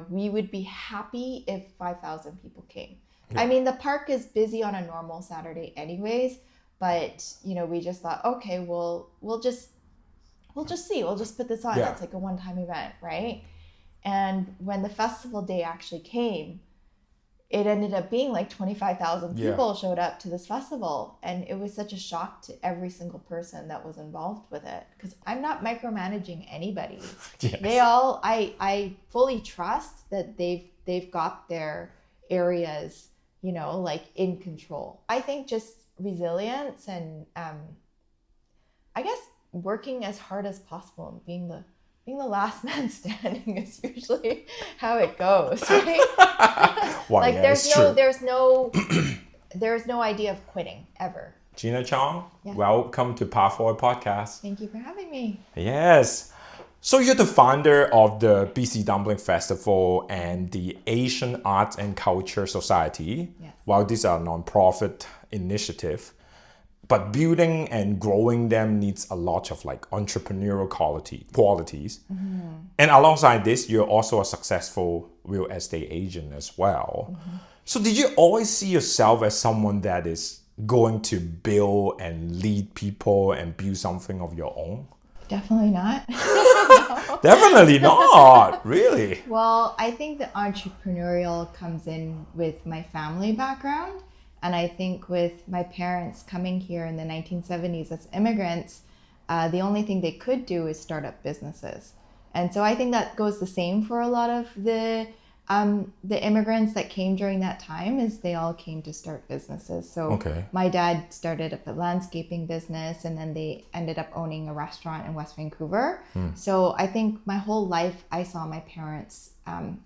we would be happy if 5,000 people came. Yeah. I mean, the park is busy on a normal Saturday anyways, but, we just thought, okay, we'll just see. We'll just put this on. Yeah. It's like a one-time event, right? And when the festival day actually came, it ended up being like 25,000 people showed up to this festival. And it was such a shock to every single person that was involved with it. Because I'm not micromanaging anybody. Yes. I fully trust that they've got their areas, like in control. I think just resilience and I guess working as hard as possible and being the last man standing is usually how it goes, right? Well, like yeah, there's no idea of quitting ever. Gina Chong, Yeah. welcome to PathForward Podcast. Thank you for having me. Yes. So you're the founder of the BC Dumpling Festival and the Asian Arts and Culture Society. Yes. While these are non-profit initiative, but building and growing them needs a lot of like entrepreneurial qualities. Mm-hmm. And alongside this, you're also a successful real estate agent as well. Mm-hmm. So did you always see yourself as someone that is going to build and lead people and build something of your own? Definitely not. Definitely not, really. Well, I think the entrepreneurial comes in with my family background. And I think with my parents coming here in the 1970s as immigrants, the only thing they could do is start up businesses. And so I think that goes the same for a lot of the immigrants that came during that time, is they all came to start businesses. So My dad started up a landscaping business, and then they ended up owning a restaurant in West Vancouver. So I think my whole life I saw my parents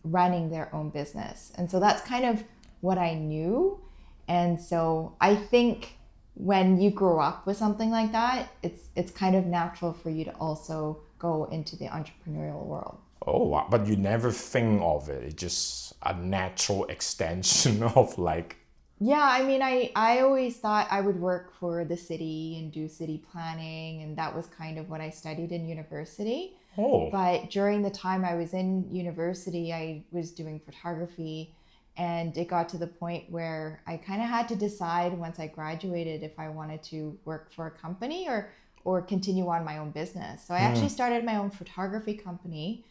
running their own business. And so that's kind of what I knew. And so I think when you grow up with something like that, it's kind of natural for you to also go into the entrepreneurial world. Oh, wow. But you never think of it. It's just a natural extension of like... Yeah, I mean, I always thought I would work for the city and do city planning. And that was kind of what I studied in university. Oh. But during the time I was in university, I was doing photography. And it got to the point where I kind of had to decide once I graduated if I wanted to work for a company or continue on my own business. So I actually started my own photography company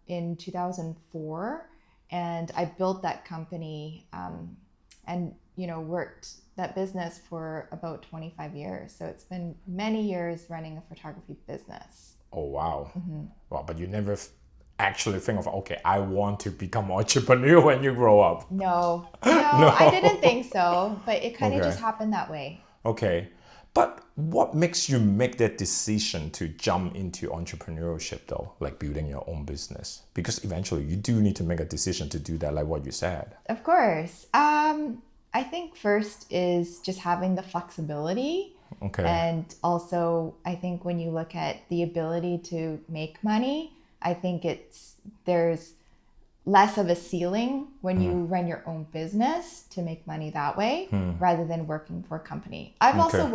in 2004, and I built that company and worked that business for about 25 years. So it's been many years running a photography business. Oh, wow. Mm-hmm. Wow, but you never actually think of, okay, I want to become an entrepreneur when you grow up. No, I didn't think so, but it kind of just happened that way. Okay. But what makes you make that decision to jump into entrepreneurship though, like building your own business? Because eventually you do need to make a decision to do that, like what you said. Of course. I think first is just having the flexibility. Okay. And also, I think when you look at the ability to make money, I think there's less of a ceiling when you run your own business to make money that way rather than working for a company. I've also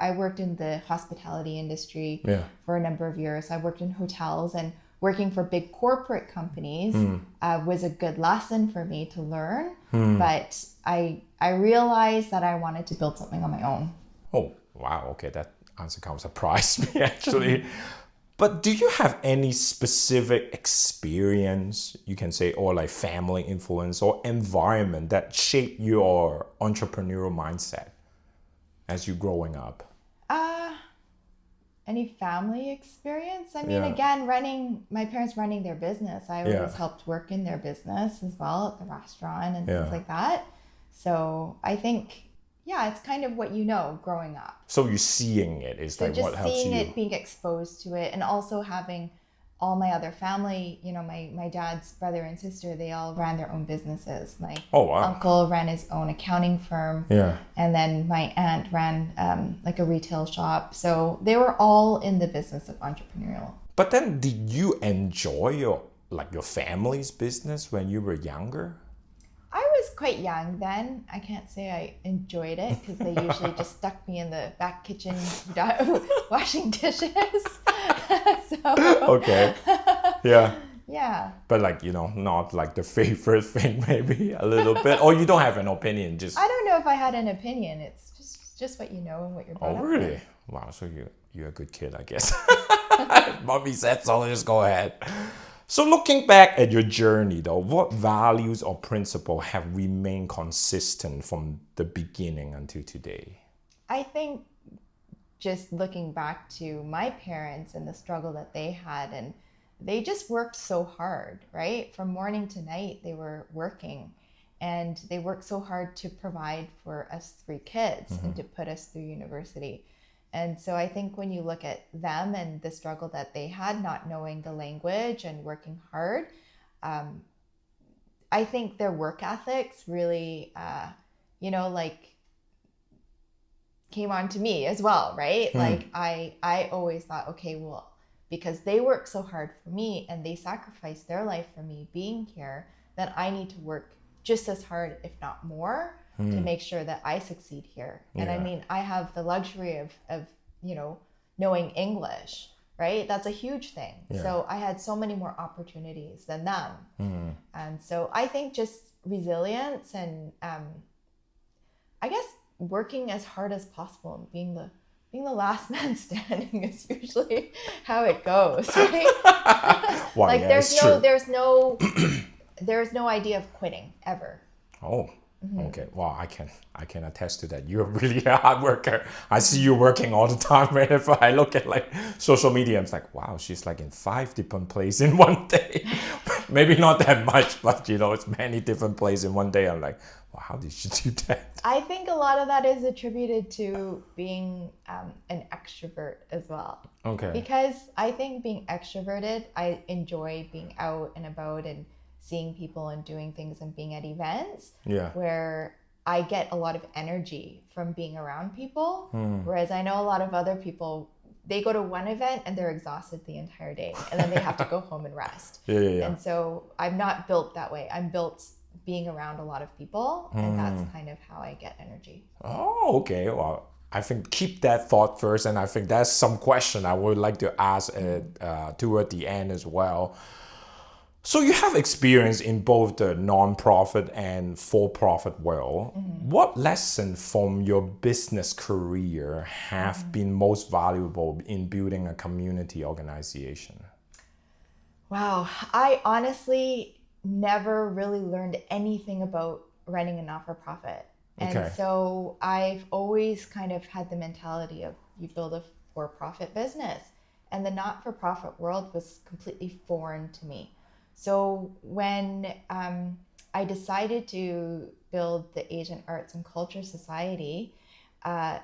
I worked in the hospitality industry for a number of years. I worked in hotels, and working for big corporate companies was a good lesson for me to learn. But I realized that I wanted to build something on my own. Oh, wow. Okay. That answer kind of surprised me actually. But do you have any specific experience, you can say, or like family influence or environment that shaped your entrepreneurial mindset as you growing up? Any family experience? I mean, again, my parents running their business. I always helped work in their business as well at the restaurant and things like that. So I think, it's kind of what you know growing up. So you're seeing it is like what helps you. Just seeing it, being exposed to it, and also having all my other family, my dad's brother and sister, they all ran their own businesses. My uncle ran his own accounting firm. Yeah. And then my aunt ran like a retail shop. So they were all in the business of entrepreneurial. But then did you enjoy your family's business when you were younger? I was quite young then. I can't say I enjoyed it because they usually just stuck me in the back kitchen washing dishes. Okay. Yeah. Yeah. But like, not like the favorite thing, maybe a little bit, or you don't have an opinion, just. I don't know if I had an opinion. It's just what you know and what you're brought up really? with. Wow, so you're a good kid, I guess. Mommy said so, just go ahead. So looking back at your journey though, what values or principles have remained consistent from the beginning until today? I think just looking back to my parents and the struggle that they had, and they just worked so hard, right? From morning to night, they were working, and they worked so hard to provide for us 3 kids and to put us through university. And so I think when you look at them and the struggle that they had, not knowing the language and working hard, I think their work ethics really, came on to me as well, right? Like I always thought, okay, well, because they work so hard for me and they sacrificed their life for me being here, then I need to work just as hard, if not more, to make sure that I succeed here. And I mean, I have the luxury of knowing English, right? That's a huge thing. Yeah. So I had so many more opportunities than them. And so I think just resilience and I guess working as hard as possible and being the last man standing is usually how it goes, right? Wow, like yeah, there's no idea of quitting ever. Oh, okay. Wow, I can attest to that. You're really a hard worker. I see you working all the time. Whenever I look at like social media, I'm like, wow, she's like in 5 different places in one day. Maybe not that much, but it's many different places in one day. I'm like, wow, how did she do that? I think a lot of that is attributed to being an extrovert as well. Okay. Because I think being extroverted, I enjoy being out and about and seeing people and doing things and being at events where I get a lot of energy from being around people. Whereas I know a lot of other people, they go to one event and they're exhausted the entire day and then they have to go home and rest. Yeah. And so I'm not built that way. I'm built being around a lot of people, and that's kind of how I get energy. Oh, okay. Well, I think keep that thought first, and I think that's some question I would like to ask toward the end as well. So you have experience in both the non-profit and for-profit world. What lesson from your business career have been most valuable in building a community organization? Wow, I honestly never really learned anything about running a not-for-profit. And so I've always kind of had the mentality of you build a for-profit business. And the not-for-profit world was completely foreign to me. So when I decided to build the Asian Arts and Culture Society,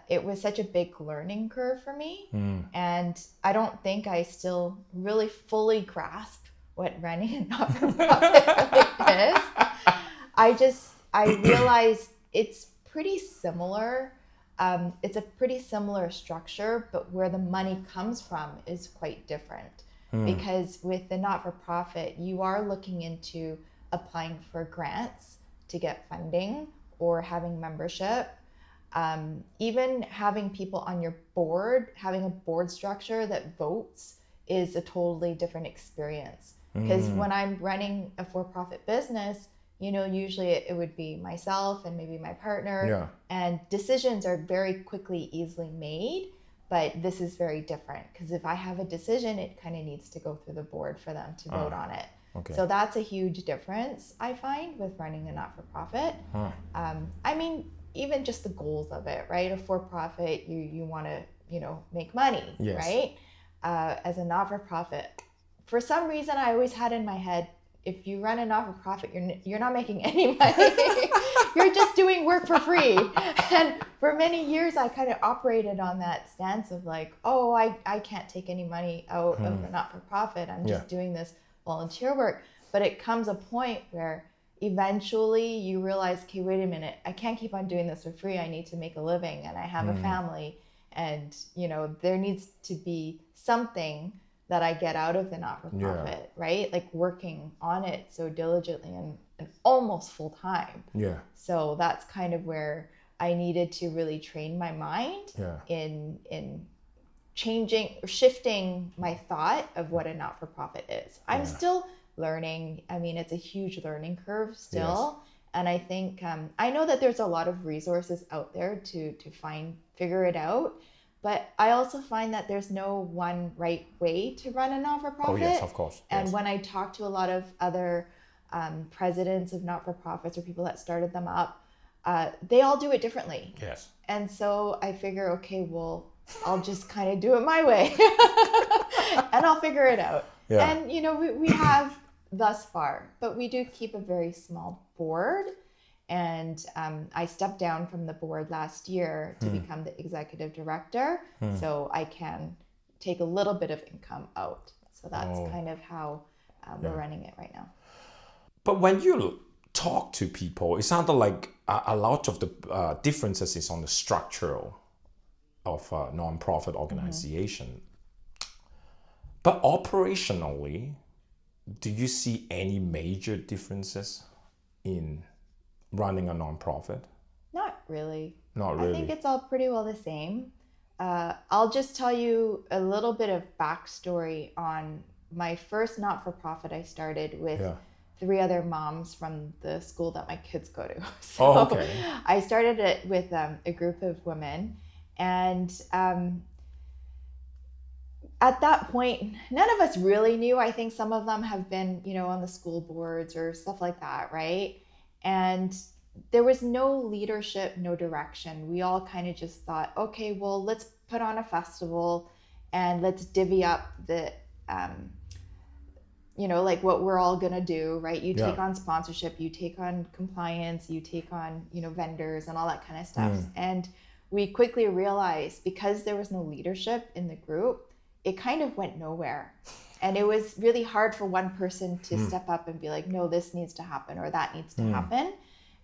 it was such a big learning curve for me. And I don't think I still really fully grasped what running a not-for-profit really is. I realized it's pretty similar. It's a pretty similar structure, but where the money comes from is quite different. Because with the not-for-profit, you are looking into applying for grants to get funding or having membership. Even having people on your board, having a board structure that votes is a totally different experience. Because when I'm running a for-profit business, usually it would be myself and maybe my partner, and decisions are very quickly, easily made. But this is very different because if I have a decision, it kind of needs to go through the board for them to vote on it. So that's a huge difference I find with running a not-for-profit. I mean, even just the goals of it, right? A for-profit, you want to, make money, right? As a not-for-profit, for some reason, I always had in my head, if you run a not-for-profit, you're not making any money. You're just doing work for free. And for many years, I kind of operated on that stance of like, oh, I can't take any money out of the not-for-profit. I'm just doing this volunteer work. But it comes a point where eventually you realize, okay, wait a minute, I can't keep on doing this for free. I need to make a living and I have a family. And, there needs to be something that I get out of the not-for-profit, right? Like working on it so diligently and almost full time. So that's kind of where I needed to really train my mind in changing or shifting my thought of what a not-for-profit is. I'm still learning. I mean, it's a huge learning curve still. Yes. And I think, I know that there's a lot of resources out there to figure it out. But I also find that there's no one right way to run a not-for-profit. Oh, yes, of course. And when I talk to a lot of other presidents of not-for-profits or people that started them up, they all do it differently. Yes. And so I figure, okay, well, I'll just kind of do it my way and I'll figure it out. Yeah. And, you know, we have thus far, but we do keep a very small board. And I stepped down from the board last year to become the executive director. So I can take a little bit of income out. So that's kind of how we're running it right now. But when you talk to people, it sounded like a lot of the differences is on the structural of a nonprofit organization. But operationally, do you see any major differences in running a nonprofit? Not really. Not really. I think it's all pretty well the same. I'll just tell you a little bit of backstory on my first not-for-profit I started with 3 other moms from the school that my kids go to. So I started it with a group of women. And at that point, none of us really knew. I think some of them have been, you know, on the school boards or stuff like that, right? And there was no leadership, no direction. We all kind of just thought, okay, well, let's put on a festival and let's divvy up the, you know, like what we're all going to do, right? You take on sponsorship, you take on compliance, you take on, you know, vendors and all that kind of stuff. And we quickly realized because there was no leadership in the group, it kind of went nowhere. And it was really hard for one person to step up and be like, no, this needs to happen or that needs to happen.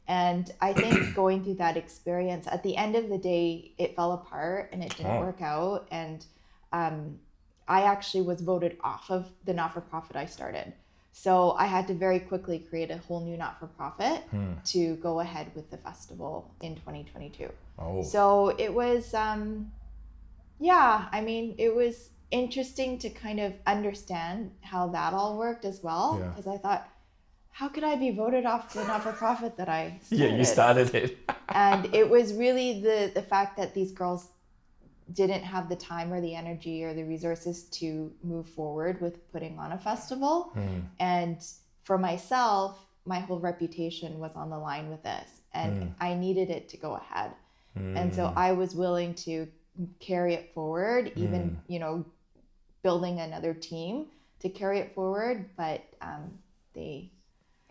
And I think going through that experience, at the end of the day, it fell apart and it didn't work out. And I actually was voted off of the not-for-profit I started. So I had to very quickly create a whole new not-for-profit to go ahead with the festival in 2022. So it was, I mean, it was interesting to kind of understand how that all worked as well. Because I thought, how could I be voted off the not-for-profit that I started? Yeah, you started it. And it was really the fact that these girls didn't have the time or the energy or the resources to move forward with putting on a festival. And for myself, my whole reputation was on the line with this. And I needed it to go ahead. And so I was willing to carry it forward, even, you know, building another team to carry it forward. But they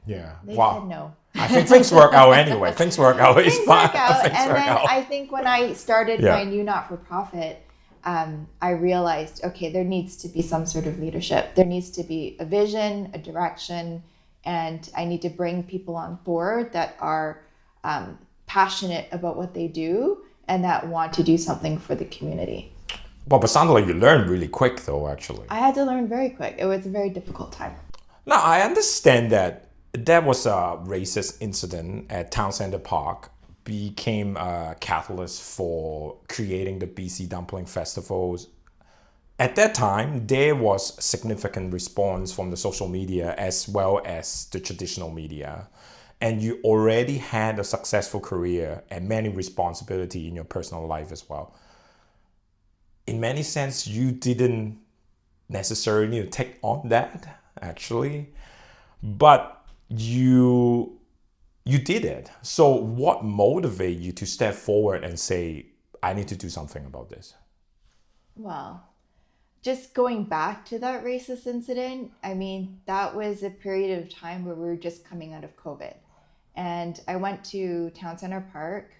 said no. I think things work out anyway. Things work out. It's fine. I think when I started my new not-for-profit, I realized, okay, there needs to be some sort of leadership. There needs to be a vision, a direction, and I need to bring people on board that are passionate about what they do and that want to do something for the community. Well, but sounded like you learned really quick, though, actually. I had to learn very quick. It was a very difficult time. Now, I understand that there was a racist incident at Town Center Park, became a catalyst for creating the BC Dumpling Festival. At that time, there was significant response from the social media as well as the traditional media. And you already had a successful career and many responsibility in your personal life as well. In many sense, you didn't necessarily need to take on that, actually. But you did it. So what motivated you to step forward and say, I need to do something about this? Well, just going back to that racist incident, I mean, that was a period of time where we were just coming out of COVID. And I went to Town Center Park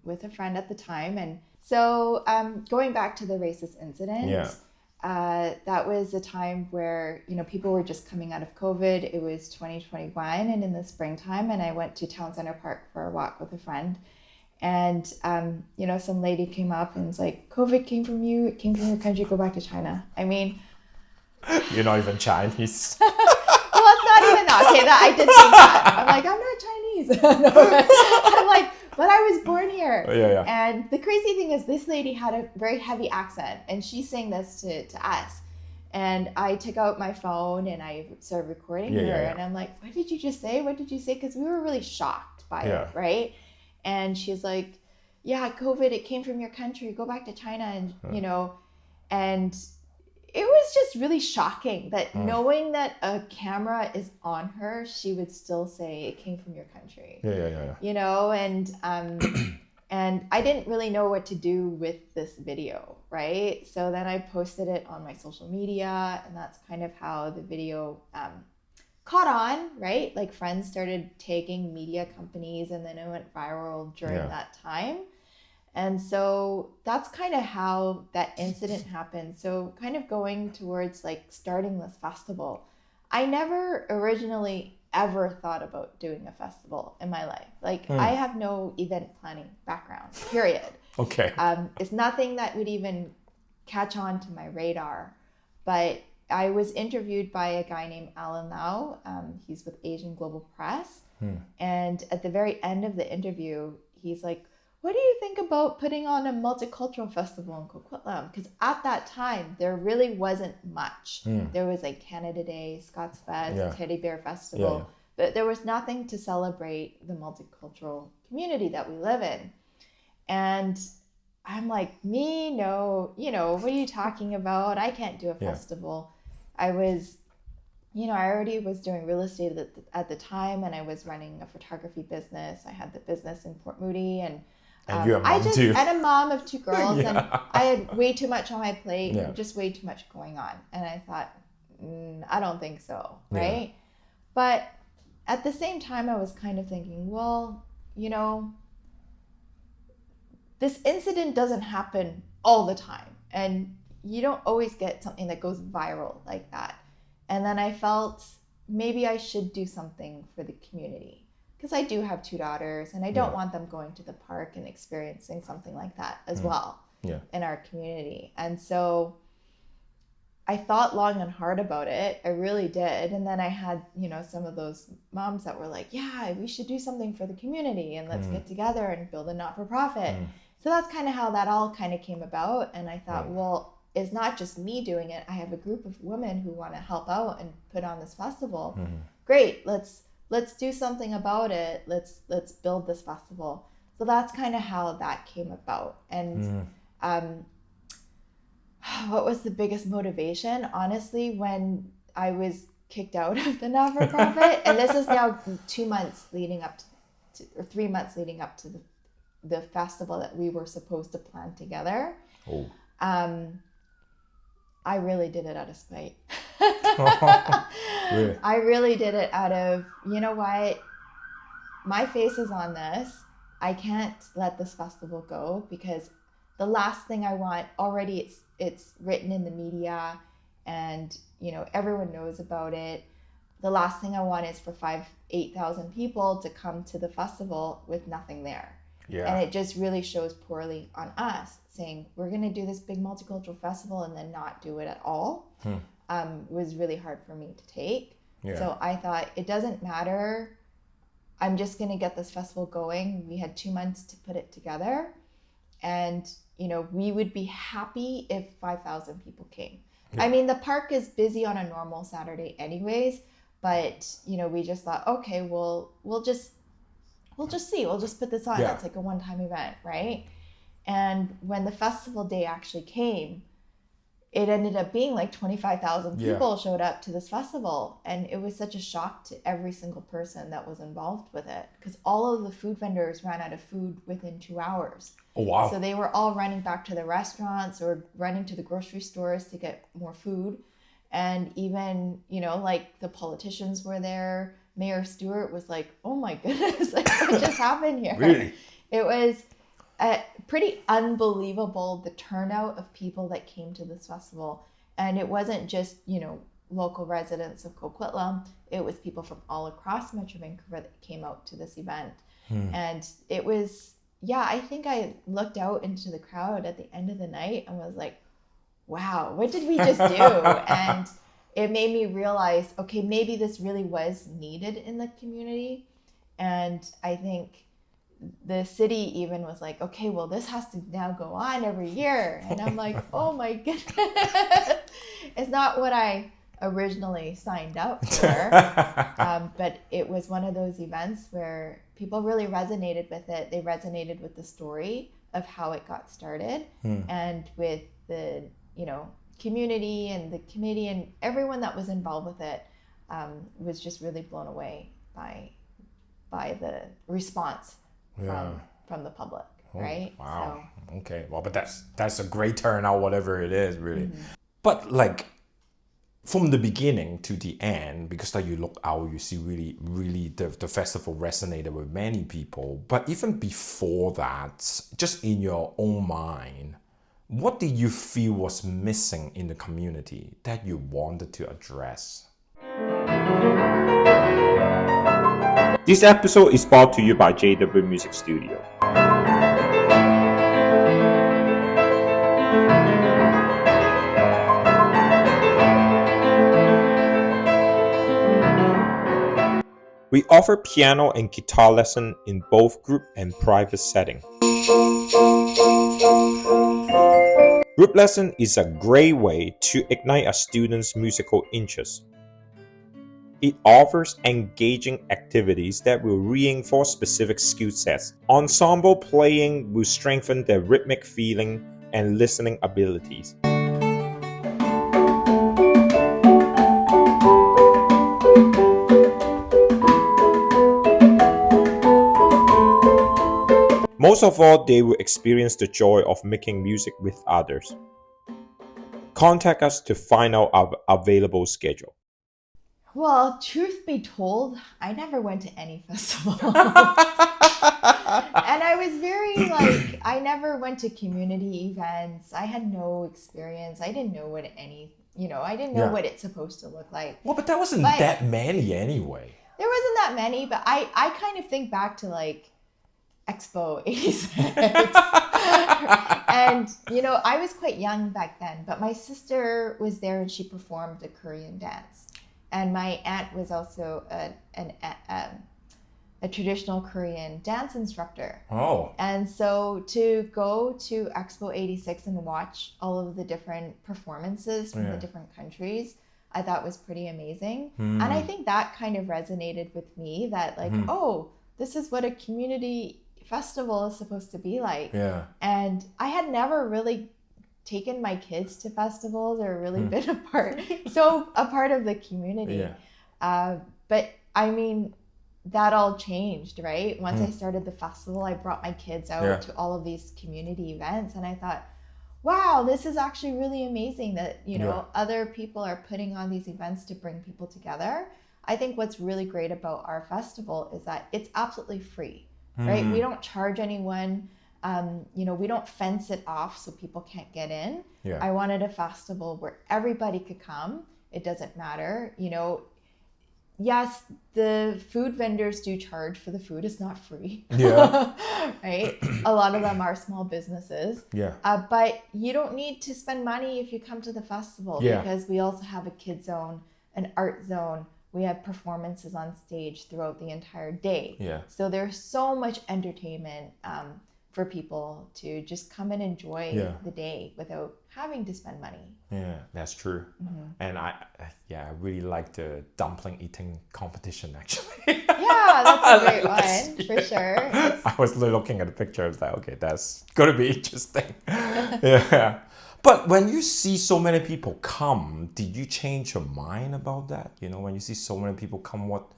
with a friend at the time. And so going back to the racist incident, that was a time where, you know, people were just coming out of COVID. It was 2021 and in the springtime. And I went to Town Center Park for a walk with a friend. And, you know, some lady came up and was like, COVID came from you. It came from your country. Go back to China. I mean, you're not even Chinese. Well, it's not even that. Okay, that I did think that. I'm like, I'm not Chinese. I'm like, but I was born here. And the crazy thing is this lady had a very heavy accent and she's saying this to us. And I took out my phone and I started recording her. And I'm like, what did you just say? What did you say? Because we were really shocked by it, right? And she's like, yeah, COVID, it came from your country. Go back to China. And, you know, and it was just really shocking that knowing that a camera is on her, she would still say it came from your country. You know, and I didn't really know what to do with this video, right? So then I posted it on my social media, and that's kind of how the video caught on, right? Like friends started tagging media companies, and then it went viral during that time. And so that's kind of how that incident happened. So kind of going towards like starting this festival, I never originally ever thought about doing a festival in my life. Like I have no event planning background, period. Okay. It's nothing that would even catch on to my radar. But I was interviewed by a guy named Alan Lau. He's with Asian Global Press. And at the very end of the interview, he's like, what do you think about putting on a multicultural festival in Coquitlam? Because at that time, there really wasn't much. There was like Canada Day, Scots Fest, Teddy Bear Festival, but there was nothing to celebrate the multicultural community that we live in. And I'm like, me? No, you know, what are you talking about? I can't do a festival. I was, you know, I already was doing real estate at the time, and I was running a photography business. I had the business in Port Moody, and you're a mom too. I'm a mom of 2 girls, and I had way too much on my plate, just way too much going on. And I thought, I don't think so, right? But at the same time, I was kind of thinking, well, you know, this incident doesn't happen all the time, and you don't always get something that goes viral like that. And then I felt maybe I should do something for the community. Because I do have 2 daughters, and I don't want them going to the park and experiencing something like that as well in our community. And so I thought long and hard about it. I really did. And then I had, you know, some of those moms that were like, yeah, we should do something for the community, and let's get together and build a not-for-profit. So that's kind of how that all kind of came about. And I thought, well, it's not just me doing it. I have a group of women who want to help out and put on this festival. Great, let's do something about it. Let's build this festival. So that's kind of how that came about. And what was the biggest motivation? Honestly, when I was kicked out of the not-for-profit, and this is now 2 months leading up to, or 3 months leading up to the festival that we were supposed to plan together. I really did it out of spite. Really? I really did it out of, you know what, my face is on this. I can't let this festival go, because the last thing I want, already it's written in the media, and you know everyone knows about it. The last thing I want is for 8,000 people to come to the festival with nothing there. And it just really shows poorly on us, saying we're going to do this big multicultural festival and then not do it at all. Was really hard for me to take. So I thought, it doesn't matter. I'm just going to get this festival going. We had 2 months to put it together, and you know, we would be happy if 5,000 people came. I mean, the park is busy on a normal Saturday anyways, but you know, we just thought, okay, we'll just see. We'll just put this on. It's like a one-time event, right? And when the festival day actually came, it ended up being like 25,000 people showed up to this festival. And it was such a shock to every single person that was involved with it, because all of the food vendors ran out of food within 2 hours. Oh, wow. So they were all running back to the restaurants or running to the grocery stores to get more food. And even, you know, like the politicians were there. Mayor Stewart was like, oh my goodness, like what just happened here? Really? It was pretty unbelievable, the turnout of people that came to this festival. And it wasn't just, you know, local residents of Coquitlam. It was people from all across Metro Vancouver that came out to this event. And it was, I think I looked out into the crowd at the end of the night and was like, wow, what did we just do? And it made me realize, okay, maybe this really was needed in the community. And I think the city even was like, okay, well, this has to now go on every year. And I'm like, oh my goodness. It's not what I originally signed up for, but it was one of those events where people really resonated with it. They resonated with the story of how it got started, and with the community and the committee and everyone that was involved with it was just really blown away by the response from the public. Right? Wow. So. Okay. Well, but that's a great turnout, whatever it is, really. But like from the beginning to the end, because like you look out, you see really the festival resonated with many people. But even before that, just in your own mind, what did you feel was missing in the community that you wanted to address? This episode is brought to you by JW Music Studio. We offer piano and guitar lesson in both group and private setting. Group lesson is a great way to ignite a student's musical interest. It offers engaging activities that will reinforce specific skill sets. Ensemble playing will strengthen their rhythmic feeling and listening abilities. Most of all, they will experience the joy of making music with others. Contact us to find out our available schedule. Well, truth be told, I never went to any festival. And I was very I never went to community events. I had no experience. I didn't know what I didn't know what it's supposed to look like. Well, but there wasn't that many anyway. There wasn't that many, but I kind of think back to Expo 86. And, I was quite young back then, but my sister was there and she performed a Korean dance. And my aunt was also a traditional Korean dance instructor. Oh. And so to go to Expo 86 and watch all of the different performances from the different countries, I thought was pretty amazing. And I think that kind of resonated with me that oh, this is what a community festival is supposed to be like. Yeah. And I had never really taken my kids to festivals or really been a part of the community. Yeah. But I mean, that all changed, right? Once I started the festival, I brought my kids out to all of these community events, and I thought, wow, this is actually really amazing that, other people are putting on these events to bring people together. I think what's really great about our festival is that it's absolutely free. Right? We don't charge anyone. We don't fence it off so people can't get in. Yeah. I wanted a festival where everybody could come. It doesn't matter. Yes, the food vendors do charge for the food. It's not free. Yeah. Right? A lot of them are small businesses. Yeah. But you don't need to spend money if you come to the festival because we also have a kid zone, an art zone. We have performances on stage throughout the entire day. Yeah. So there's so much entertainment for people to just come and enjoy the day without having to spend money. Yeah, that's true. And I really like the dumpling eating competition actually. Yeah, that's a great one for sure. I was looking at the picture. I was like, okay, that's gonna be interesting. Yeah. But when you see so many people come, did you change your mind about that? When you see so many people come, what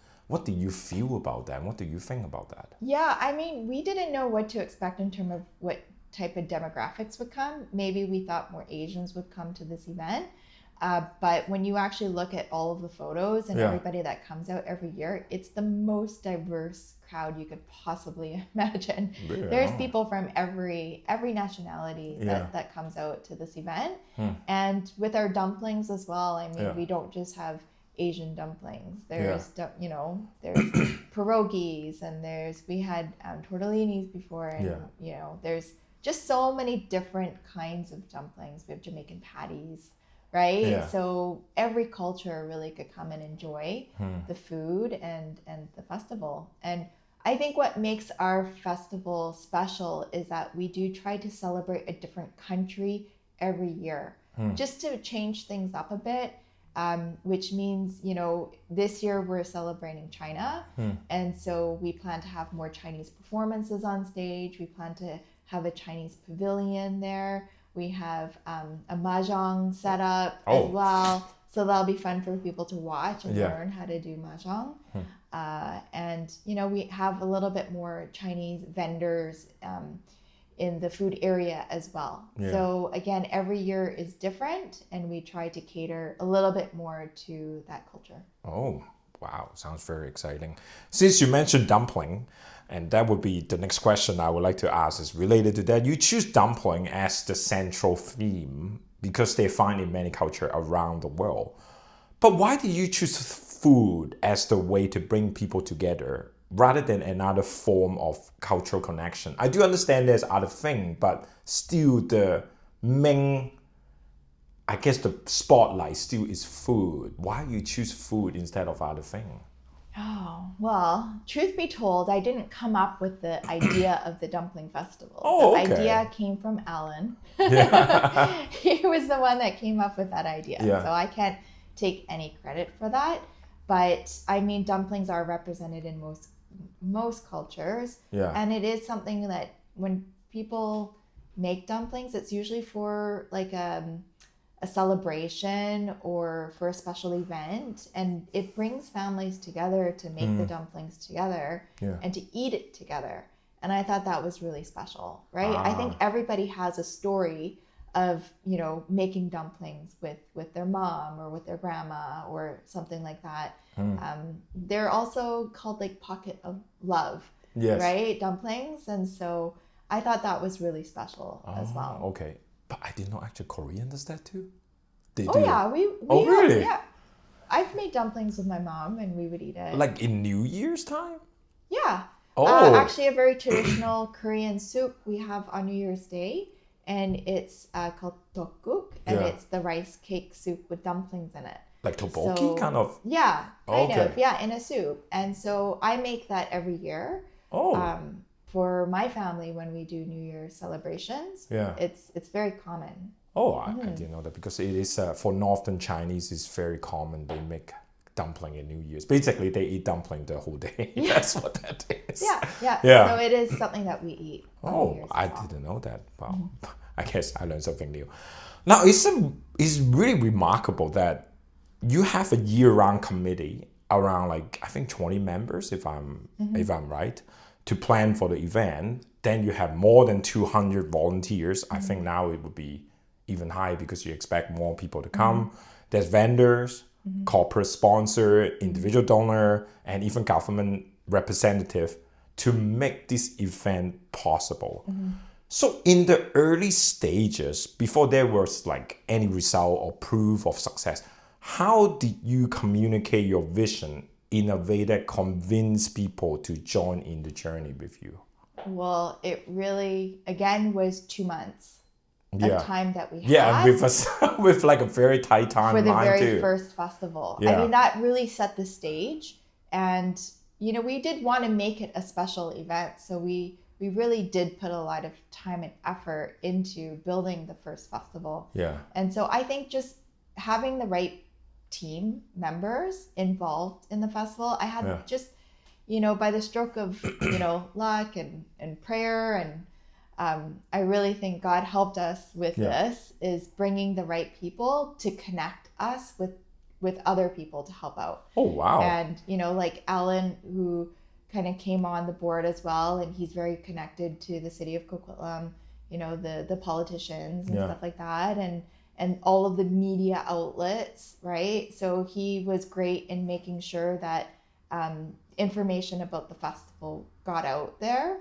do you feel about that? What do you think about that? Yeah, I mean, we didn't know what to expect in terms of what type of demographics would come. Maybe we thought more Asians would come to this event. But when you actually look at all of the photos and everybody that comes out every year, it's the most diverse crowd you could possibly imagine. Yeah. There's people from every nationality that comes out to this event. And with our dumplings as well, I mean, we don't just have Asian dumplings. There's there's pierogies, and we had tortellinis before, and there's just so many different kinds of dumplings. We have Jamaican patties, right? Yeah. So every culture really could come and enjoy the food and the festival. And I think what makes our festival special is that we do try to celebrate a different country every year. just to change things up a bit. Which means, this year we're celebrating China. And so we plan to have more Chinese performances on stage. We plan to have a Chinese pavilion there. We have a mahjong set up as well. So that'll be fun for people to watch and learn how to do mahjong. And, we have a little bit more Chinese vendors in the food area as well. So again, every year is different, and we try to cater a little bit more to that culture. Oh, wow. Sounds very exciting. Since you mentioned dumpling, and that would be the next question I would like to ask is related to that. You choose dumpling as the central theme because they find in many cultures around the world. But why did you choose food as the way to bring people together rather than another form of cultural connection? I do understand there's other things, but still the main, I guess the spotlight still is food. Why you choose food instead of other things? Oh, well, truth be told, I didn't come up with the idea of the Dumpling Festival. The idea came from Alan. He was the one that came up with that idea. So I can't take any credit for that. But I mean, dumplings are represented in most cultures. And it is something that when people make dumplings, it's usually for like a celebration or for a special event, and it brings families together to make the dumplings together and to eat it together. And I thought that was really special, right? I think everybody has a story of, making dumplings with their mom or with their grandma or something like that. They're also called like pocket of love, right? Dumplings. And so I thought that was really special as well. Okay. But I didn't know actually Korean does that too. We really? Yeah. I've made dumplings with my mom and we would eat it. Like in New Year's time? Yeah. Actually a very traditional Korean soup we have on New Year's Day. And it's called tteokguk, and it's the rice cake soup with dumplings in it. Like tteokbokki kind of? Yeah, kind of. Yeah, in a soup. And so I make that every year. For my family when we do New Year's celebrations. It's very common. I didn't know that because it is for Northern Chinese, it's very common. They make dumpling in New Year's. Basically, they eat dumpling the whole day. That's what that is. Yeah. So it is something that we eat. I didn't know that. Wow. I guess I learned something new. Now, it's really remarkable that you have a year-round committee around like, I think 20 members, if I'm right, to plan for the event. Then you have more than 200 volunteers. I think now it would be even higher because you expect more people to come. There's vendors, corporate sponsor, individual donor, and even government representative to make this event possible. So in the early stages, before there was like any result or proof of success, how did you communicate your vision in a way that convinced people to join in the journey with you? Well, it really, again, was 2 months of time that we had. Yeah, with like a very tight timeline for the very first festival. I mean, that really set the stage. And, we did want to make it a special event. So we really did put a lot of time and effort into building the first festival. And so I think just having the right team members involved in the festival, I had just, by the stroke of, luck and prayer, and I really think God helped us with this, is bringing the right people to connect us with other people to help out. Oh, wow. And, like Alan, who kind of came on the board as well, and he's very connected to the city of Coquitlam, the politicians and stuff like that, and all of the media outlets, right? So he was great in making sure that information about the festival got out there.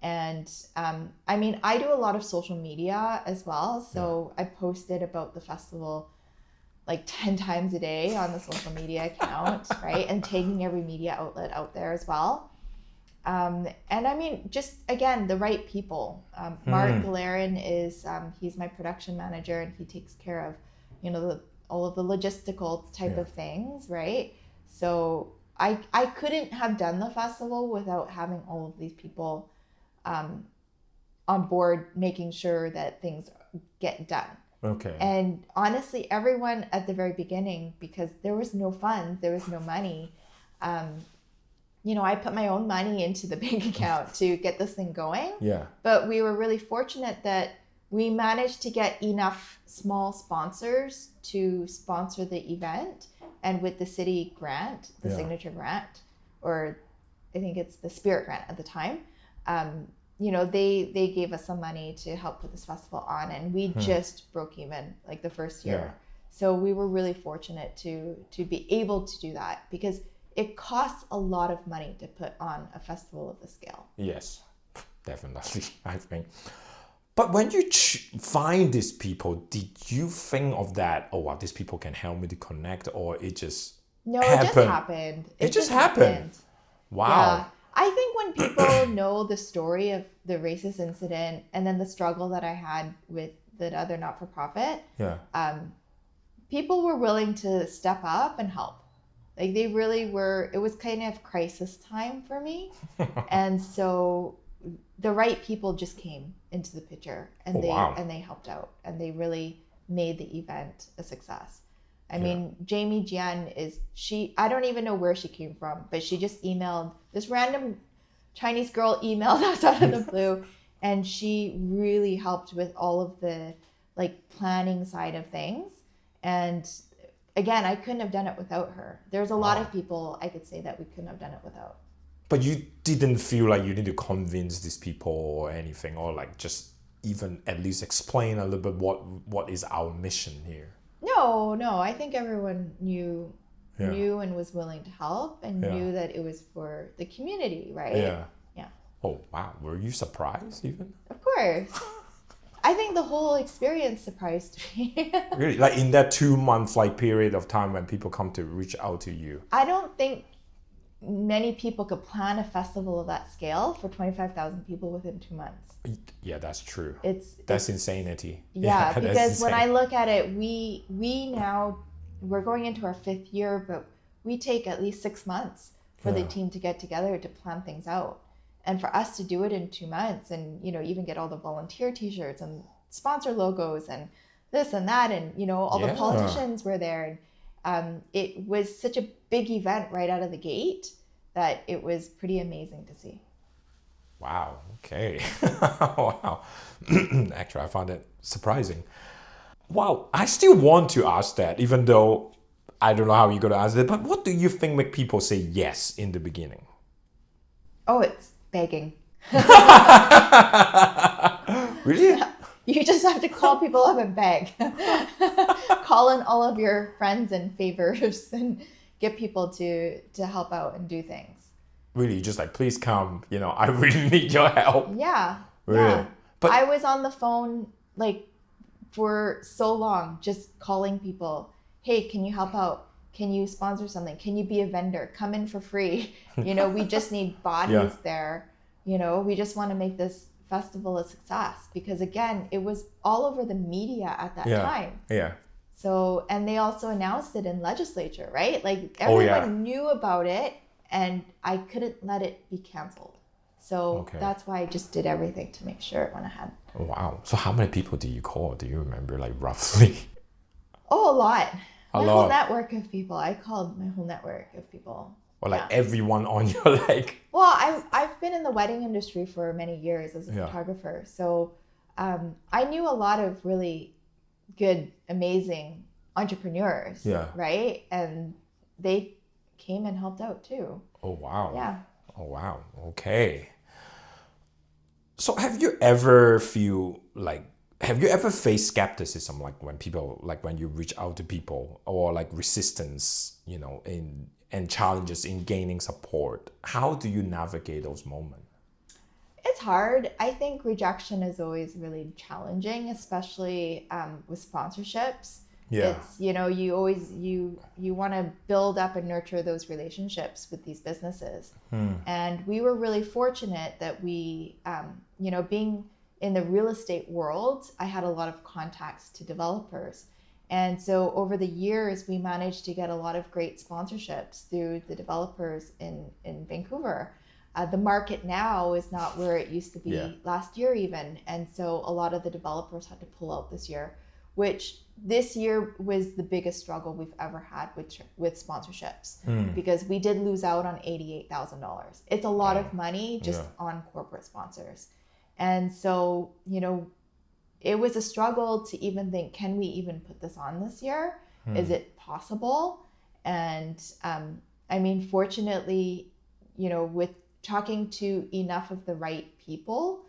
And I mean, I do a lot of social media as well. So I posted about the festival like 10 times a day on the social media account, right? And taking every media outlet out there as well. And I mean, just again, the right people. Mark Galerin is, he's my production manager, and he takes care of, all of the logistical type of things, right? So I couldn't have done the festival without having all of these people on board, making sure that things get done. Okay. And honestly, everyone at the very beginning, because there was no funds, there was no money, I put my own money into the bank account to get this thing going. Yeah. But we were really fortunate that we managed to get enough small sponsors to sponsor the event. And with the city grant, the signature grant, or I think it's the Spirit grant at the time, they gave us some money to help put this festival on, and we just broke even like the first year. Yeah. So we were really fortunate to be able to do that, because it costs a lot of money to put on a festival of this scale. Yes, definitely, I think. But when you find these people, did you think of that, oh, wow, these people can help me to connect, or it just happened? It just happened. It just happened. Wow. Yeah. I think when people know the story of the racist incident and then the struggle that I had with the other not-for-profit, people were willing to step up and help. Like, they really were. It was kind of crisis time for me. And so the right people just came into the picture, and they helped out, and they really made the event a success. I mean, Jamie Jian I don't even know where she came from, but she just emailed, this random Chinese girl emailed us out of the blue, and she really helped with all of the planning side of things. And again, I couldn't have done it without her. There's a lot of people I could say that we couldn't have done it without. But you didn't feel like you need to convince these people or anything, or just even at least explain a little bit what is our mission here? No. I think everyone knew and was willing to help, and knew that it was for the community, right? Yeah. Yeah. Oh, wow. Were you surprised even? Of course. I think the whole experience surprised me. Really? In that 2-month period of time when people come to reach out to you? I don't think many people could plan a festival of that scale for 25,000 people within 2 months. Yeah, that's true. That's insanity. Yeah, because when I look at it, we're going into our 5th year, but we take at least 6 months for the team to get together to plan things out. And for us to do it in 2 months, and even get all the volunteer t-shirts and sponsor logos and this and that, and all the politicians were there, and it was such a big event right out of the gate that it was pretty amazing to see. Wow. Okay. Wow. Actually, I found it surprising. Wow. I still want to ask that, even though I don't know how you're going to answer it. But what do you think make people say yes in the beginning? Oh, it's begging. Really? You just have to call people up and beg. Call in all of your friends and favors and get people to help out and do things. Really, just please come. I really need your help. Yeah. Really? Yeah. But I was on the phone for so long, just calling people. Hey, can you help out? Can you sponsor something? Can you be a vendor? Come in for free. We just need bodies there. We just want to make this festival a success, because again, it was all over the media at that time. Yeah. So, and they also announced it in legislature, right? Everyone knew about it, and I couldn't let it be canceled. So that's why I just did everything to make sure it went ahead. Wow. So how many people do you call? Do you remember, roughly? Oh, a lot. A my lot. whole network of people. I called my whole network of people. Or everyone on your Well, I've been in the wedding industry for many years as a photographer. So I knew a lot of really good, amazing entrepreneurs, right? And they came and helped out too. Oh, wow. Yeah. Oh, wow. Okay. So have you ever faced skepticism, when people, when you reach out to people, or resistance, and challenges in gaining support? How do you navigate those moments? It's hard. I think rejection is always really challenging, especially with sponsorships. Yeah. It's, you want to build up and nurture those relationships with these businesses. And we were really fortunate that we, being in the real estate world, I had a lot of contacts to developers. And so over the years, we managed to get a lot of great sponsorships through the developers in Vancouver. The market now is not where it used to be last year even. And so a lot of the developers had to pull out this year. which this year was the biggest struggle we've ever had with sponsorships, because we did lose out on $88,000. It's a lot of money just on corporate sponsors. And so, it was a struggle to even think, can we even put this on this year? Is it possible? And fortunately, with talking to enough of the right people,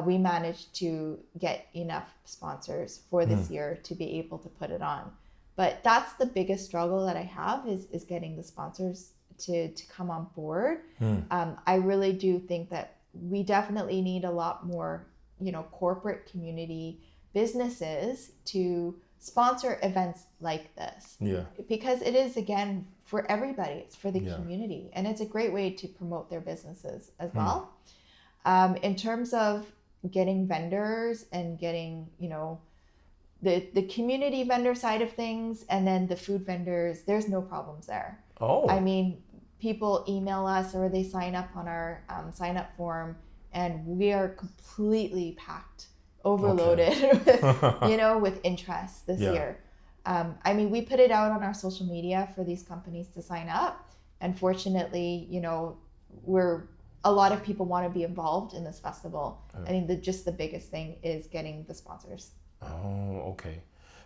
we managed to get enough sponsors for this year to be able to put it on. But that's the biggest struggle that I have is getting the sponsors to come on board. I really do think that we definitely need a lot more, corporate community businesses to sponsor events like this. Yeah. Because it is, again, for everybody. It's for the community. And it's a great way to promote their businesses as well. In terms of getting vendors and getting, the community vendor side of things, and then the food vendors, there's no problems there. Oh. People email us or they sign up on our sign up form, and we are completely packed, overloaded with interest this year. We put it out on our social media for these companies to sign up. And fortunately, a lot of people want to be involved in this festival. I think the biggest thing is getting the sponsors. Oh, okay.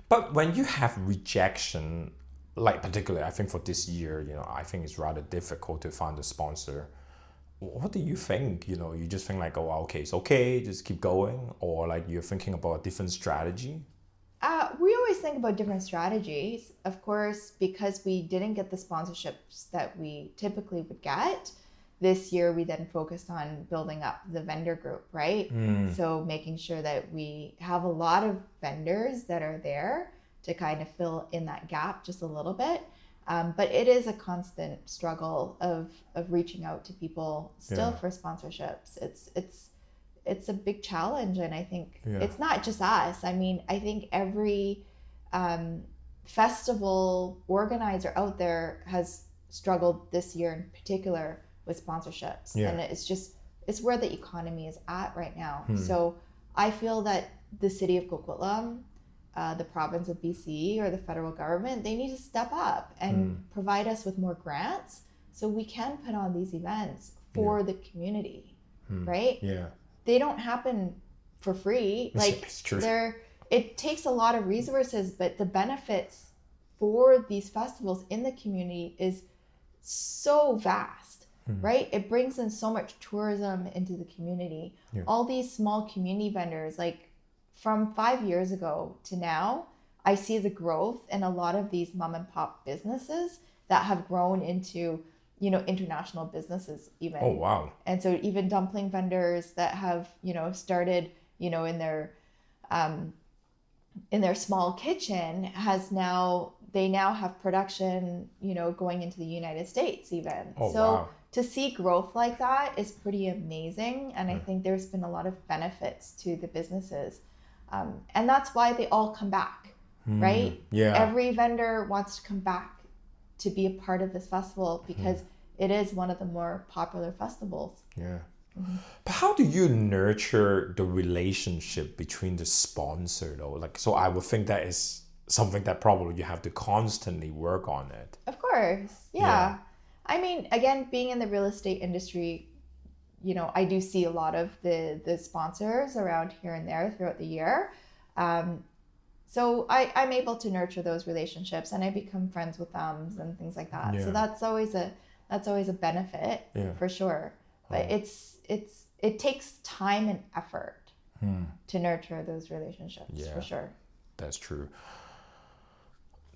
But when you have rejection, like particularly, I think for this year, I think it's rather difficult to find a sponsor. What do you think? You just think like, oh, okay, it's okay, just keep going? Or like you're thinking about a different strategy? We always think about different strategies. Of course, because we didn't get the sponsorships that we typically would get, this year we then focused on building up the vendor group, right? So making sure that we have a lot of vendors that are there to kind of fill in that gap just a little bit. But it is a constant struggle of reaching out to people still for sponsorships. It's a big challenge, and I think it's not just us. I think every festival organizer out there has struggled this year in particular with sponsorships. And it's where the economy is at right now. So I feel that the city of Coquitlam, the province of BC, or the federal government, they need to step up and provide us with more grants so we can put on these events for the community, right? Yeah. They don't happen for free. It's true. It takes a lot of resources, but the benefits for these festivals in the community is so vast, right? It brings in so much tourism into the community. Yeah. All these small community vendors, like from 5 years ago to now, I see the growth in a lot of these mom and pop businesses that have grown into, international businesses even. Oh, wow. And so even dumpling vendors that have, started, in their small kitchen they now have production, going into the United States even. Oh, so wow. To see growth like that is pretty amazing. And I think there's been a lot of benefits to the businesses. And that's why they all come back, right? Yeah. Every vendor wants to come back to be a part of this festival because it is one of the more popular festivals. Yeah. But how do you nurture the relationship between the sponsor though? So I would think that is something that probably you have to constantly work on it. Of course. Yeah. Again, being in the real estate industry, I do see a lot of the sponsors around here and there throughout the year. So I'm able to nurture those relationships, and I become friends with them and things like that. Yeah. So that's always a benefit for sure. But it takes time and effort to nurture those relationships for sure. That's true.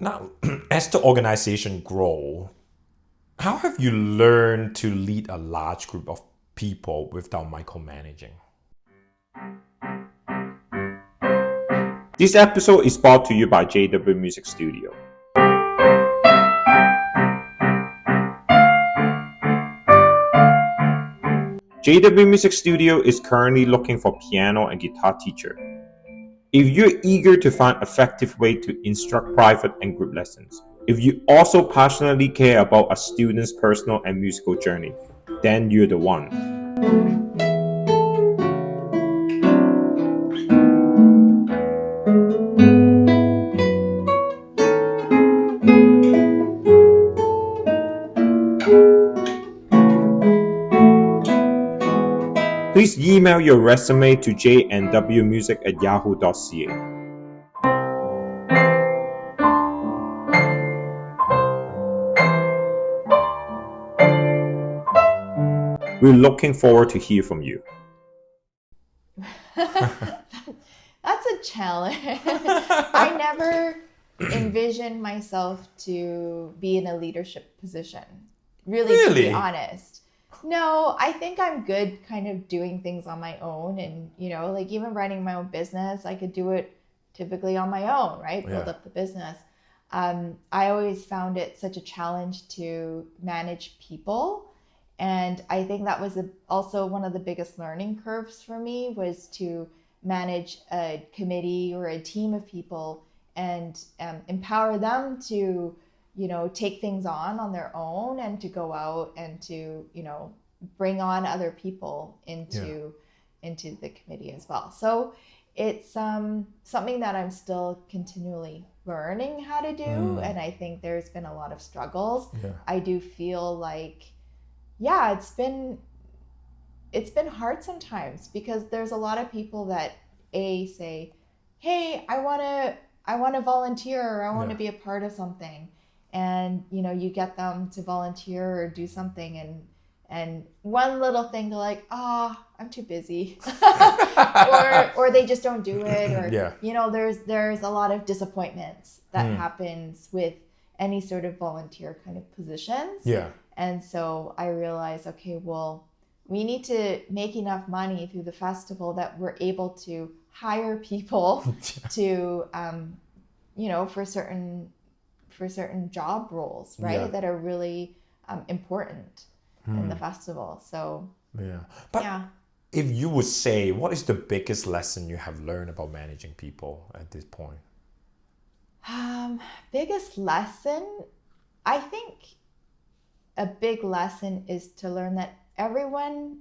Now, as the organization grow, how have you learned to lead a large group of people without micromanaging? This episode is brought to you by JW Music Studio. JW Music Studio is currently looking for piano and guitar teacher. If you're eager to find effective way to instruct private and group lessons, if you also passionately care about a student's personal and musical journey, then you're the one. Please email your resume to jnwmusic@yahoo.ca. We're looking forward to hear from you. That's a challenge. I never envisioned myself to be in a leadership position. Really? To be honest. No, I think I'm good kind of doing things on my own. And, like even running my own business, I could do it typically on my own, right? Build up the business. I always found it such a challenge to manage people. And I think that was also one of the biggest learning curves for me, was to manage a committee or a team of people and empower them to, take things on their own, and to go out and to, bring on other people into the committee as well. So it's something that I'm still continually learning how to do. And I think there's been a lot of struggles. I do feel like, it's been hard sometimes, because there's a lot of people that say, hey, I want to volunteer, or I want to be a part of something. And, you get them to volunteer or do something, and one little thing, they're like, I'm too busy. or they just don't do it. Or, there's a lot of disappointments that happens with any sort of volunteer kind of positions. And so I realized, okay, well, we need to make enough money through the festival that we're able to hire people to, for certain job roles, right? That are really important in the festival. So, if you would say, what is the biggest lesson you have learned about managing people at this point? Biggest lesson, I think a big lesson is to learn that everyone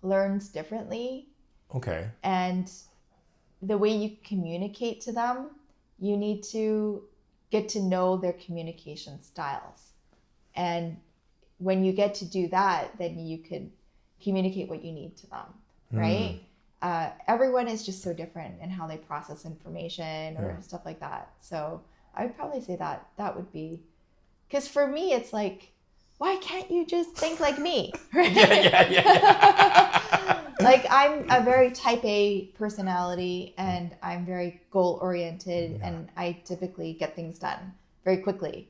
learns differently. Okay. And the way you communicate to them, you need to get to know their communication styles. And when you get to do that, then you can communicate what you need to them, right? Everyone is just so different in how they process information or stuff like that. So I would probably say that would be, because for me, it's like, why can't you just think like me? Right? Like, I'm a very type A personality, and I'm very goal oriented, and I typically get things done very quickly.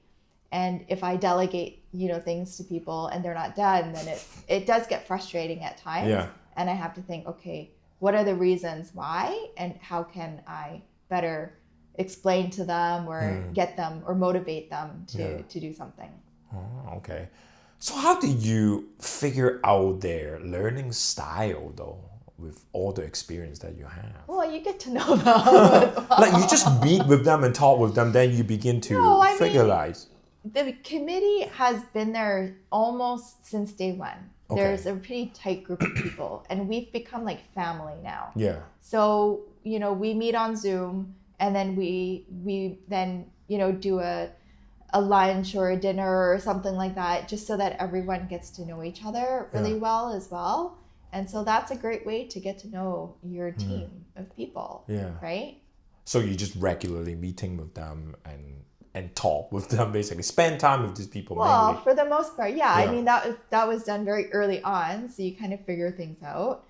And if I delegate, things to people and they're not done, then it does get frustrating at times. And I have to think, okay, what are the reasons why, and how can I better explain to them or get them or motivate them to do something. Oh, okay. So how did you figure out their learning style, though, with all the experience that you have? Well, you get to know them. Like, you just meet with them and talk with them, then you begin to figurize. The committee has been there almost since day one. Okay. There's a pretty tight group of people, and we've become like family now. So, we meet on Zoom, and then we then, do a lunch or a dinner or something like that, just so that everyone gets to know each other really well as well. And so that's a great way to get to know your team of people, right? So you just regularly meeting with them and talk with them, basically spend time with these people. Well, mainly. For the most part, I mean, that was done very early on, so you kind of figure things out.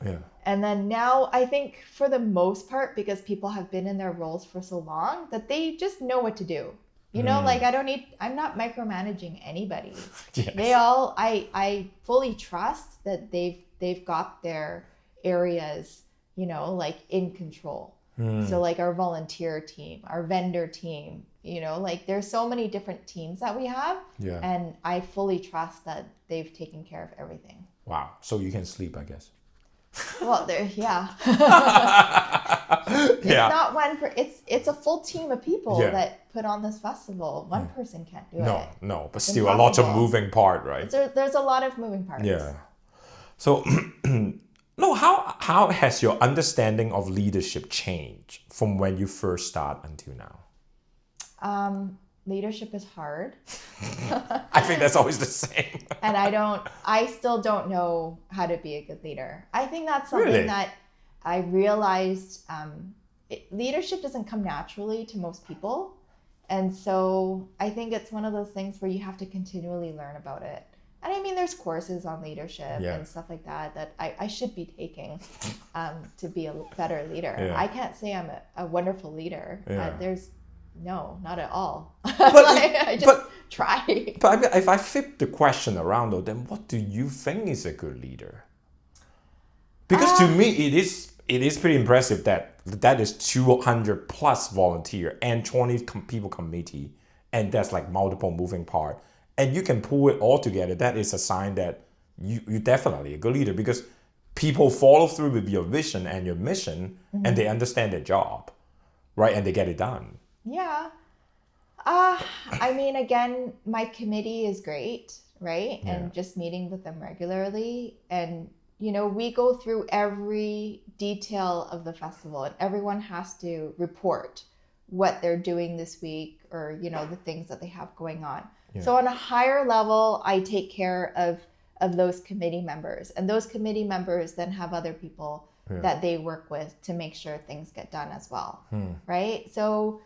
And then now, I think for the most part, because people have been in their roles for so long, that they just know what to do. Like, I'm not micromanaging anybody. They all, I fully trust that they've got their areas, like in control. So like our volunteer team, our vendor team, like there's so many different teams that we have. And I fully trust that they've taken care of everything. Wow. So you can sleep, I guess. Well, it's not one it's a full team of people that put on this festival. One person can't do it. No, but still a lot of moving part, right? There's a lot of moving parts. So no, how has your understanding of leadership changed from when you first start until now? leadership is hard. I think that's always the same. And I still don't know how to be a good leader. I think that's something Really? that I realized leadership doesn't come naturally to most people. And so I think it's one of those things where you have to continually learn about it. And I mean, there's courses on leadership and stuff like that I should be taking to be a better leader. Yeah. I can't say I'm a wonderful leader. Yeah. No, not at all. But I just try. But I mean, if I flip the question around though, then what do you think is a good leader? Because to me, it is pretty impressive that is 200 plus volunteer and 20 people committee, and that's like multiple moving part, and you can pull it all together. That is a sign that you're definitely a good leader, because people follow through with your vision and your mission, and they understand their job, right? And they get it done. Yeah. I mean, again, my committee is great, right? Yeah. And just meeting with them regularly. And, we go through every detail of the festival, and everyone has to report what they're doing this week, or, the things that they have going on. Yeah. So on a higher level, I take care of those committee members. And those committee members then have other people that they work with to make sure things get done as well, right? So